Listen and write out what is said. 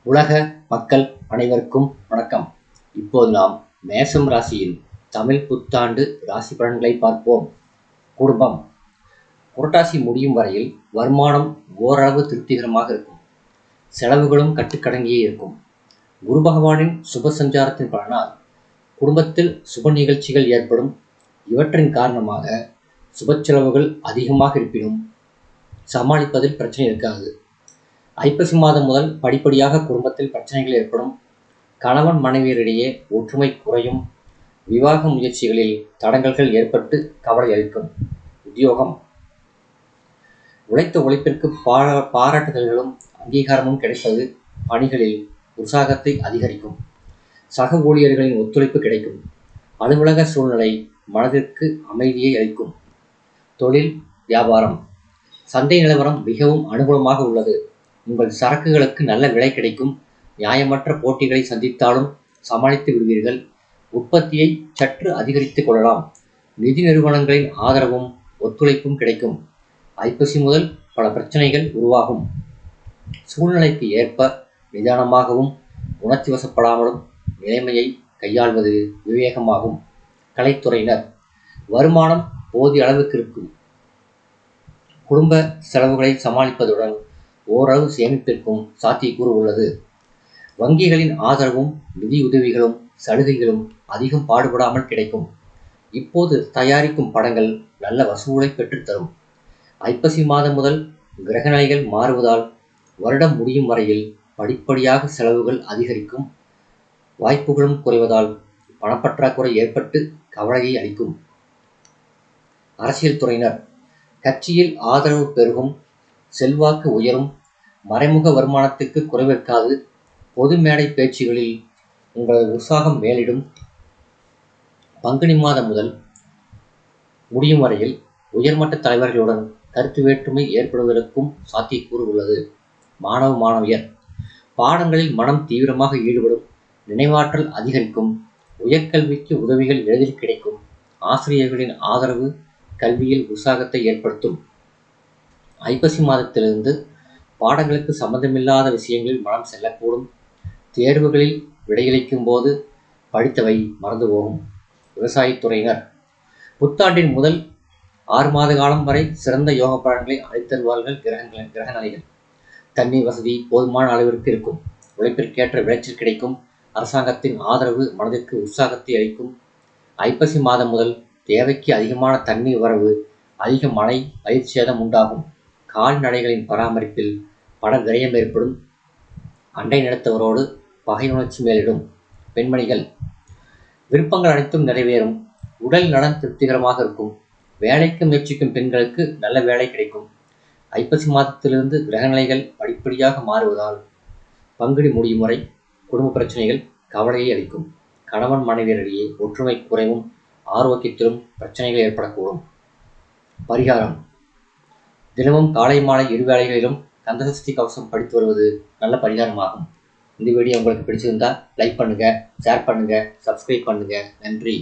உலக மக்கள் அனைவருக்கும் வணக்கம். இப்போது நாம் மேஷம் ராசியின் தமிழ் புத்தாண்டு ராசி பலன்களை பார்ப்போம். குடும்பம். புரட்டாசி முடியும் வரையில் வருமானம் ஓரளவு திருப்திகரமாக இருக்கும். செலவுகளும் கட்டுக்கடங்கியே இருக்கும். குரு பகவானின் சுப சஞ்சாரத்தின் பலனால் குடும்பத்தில் சுப நிகழ்ச்சிகள் ஏற்படும். இவற்றின் காரணமாக சுப செலவுகள் அதிகமாக இருப்பினும் சமாளிப்பதில் பிரச்சனை இருக்காது. ஐப்பசி மாதம் முதல் படிப்படியாக குடும்பத்தில் பிரச்சனைகள் ஏற்படும். கணவன் மனைவியரிடையே ஒற்றுமை குறையும். விவாக முயற்சிகளில் தடங்கல்கள் ஏற்பட்டு கவலை அளிக்கும். உத்தியோகம். உழைத்த உழைப்பிற்கு பாராட்டுதல்களும் அங்கீகாரமும் கிடைப்பது பணிகளில் உற்சாகத்தை அதிகரிக்கும். சக ஊழியர்களின் ஒத்துழைப்பு கிடைக்கும். அலுவலக சூழ்நிலை மனதிற்கு அமைதியை அளிக்கும். தொழில் வியாபாரம். சந்தை நிலவரம் மிகவும் அனுகூலமாக உள்ளது. உங்கள் சரக்குகளுக்கு நல்ல விலை கிடைக்கும். நியாயமற்ற போட்டிகளை சந்தித்தாலும் சமாளித்து விடுவீர்கள். உற்பத்தியை சற்று அதிகரித்துக் கொள்ளலாம். நிதி நிறுவனங்களின் ஆதரவும் ஒத்துழைப்பும் கிடைக்கும். ஐப்பசி முதல் பல பிரச்சனைகள் உருவாகும். சூழ்நிலைக்கு ஏற்ப நிதானமாகவும் உணர்ச்சி வசப்படாமலும் நிலைமையை கையாள்வது விவேகமாகும். கலைத்துறையினர். வருமானம் போதிய அளவுக்கு இருக்கும். குடும்ப செலவுகளை சமாளிப்பதுடன் ஓரளவு சேமிப்பிற்கும் சாத்தியக்கூறு உள்ளது. வங்கிகளின் ஆதரவும் நிதியுதவிகளும் சலுகைகளும் அதிகம் பாடுபடாமல் கிடைக்கும். இப்போது தயாரிக்கும் படங்கள் நல்ல வசூலை பெற்றுத்தரும். ஐப்பசி மாதம் முதல் கிரகநிலைகள் மாறுவதால் வருடம் முடியும் வரையில் படிப்படியாக செலவுகள் அதிகரிக்கும். வாய்ப்புகளும் குறைவதால் பணப்பற்றாக்குறை ஏற்பட்டு கவலையை அளிக்கும். அரசியல் துறையினர். கட்சியில் ஆதரவு பெருகும். செல்வாக்கு உயரும். மறைமுக வருமானத்திற்கு குறைவிருக்காது. பொது மேடை பேச்சுகளில் உங்களது உற்சாகம் மேலிடும். பங்குனி மாதம் முதல் முடியும் வரையில் உயர்மட்ட தலைவர்களுடன் கருத்து வேற்றுமை ஏற்படுவதற்கும் சாத்தியக்கூறு உள்ளது. மாணவ மாணவியர். பாடங்களில் மனம் தீவிரமாக ஈடுபடும். நினைவாற்றல் அதிகரிக்கும். உயர்கல்விக்கு உதவிகள் எளிதில் கிடைக்கும். ஆசிரியர்களின் ஆதரவு கல்வியில் உற்சாகத்தை ஏற்படுத்தும். ஐப்பசி மாதத்திலிருந்து பாடங்களுக்கு சம்பந்தமில்லாத விஷயங்களில் மனம் செல்லக்கூடும். தேர்வுகளில் விடையளிக்கும் போது படித்தவை மறந்து போகும். விவசாயத்துறையினர். புத்தாண்டின் முதல் 6 மாத காலம் வரை சிறந்த யோக பலன்களை அளித்தருவார்கள். கிரகநிலைகள். தண்ணீர் வசதி போதுமான அளவிற்கு இருக்கும். உழைப்பிற்கேற்ற விளைச்சல் கிடைக்கும். அரசாங்கத்தின் ஆதரவு மனதிற்கு உற்சாகத்தை அளிக்கும். ஐப்பசி மாதம் முதல் தேவைக்கு அதிகமான தண்ணீர் வரவு, அதிக மழை, பயிர் சேதம் உண்டாகும். கால்நடைகளின் பராமரிப்பில் பண விரயம் ஏற்படும். அண்டை நிலத்தவரோடு பகை உணர்ச்சி மேலிடும். பெண்மணிகள். விருப்பங்கள் அனைத்தும் நிறைவேறும். உடல் நலன் திருப்திகரமாக இருக்கும். வேலைக்கு முயற்சிக்கும் பெண்களுக்கு நல்ல வேலை கிடைக்கும். ஐப்பசி மாதத்திலிருந்து கிரகநிலைகள் படிப்படியாக மாறுவதால் பங்குனி முடியும் வரை குடும்ப பிரச்சனைகள் கவலையை அளிக்கும். கணவன் மனைவியரிடையே ஒற்றுமை குறைவும். ஆரோக்கியத்திலும் பிரச்சனைகள் ஏற்படக்கூடும். பரிகாரம். தினமும் காலை மாலை இரு வேளைகளிலும் கந்தசஷ்டி கவசம் படித்து வருவது நல்ல பரிகாரமாகும். இந்த வீடியோ உங்களுக்கு பிடிச்சிருந்தா லைக் பண்ணுங்க, ஷேர் பண்ணுங்க, சப்ஸ்கிரைப் பண்ணுங்க. நன்றி.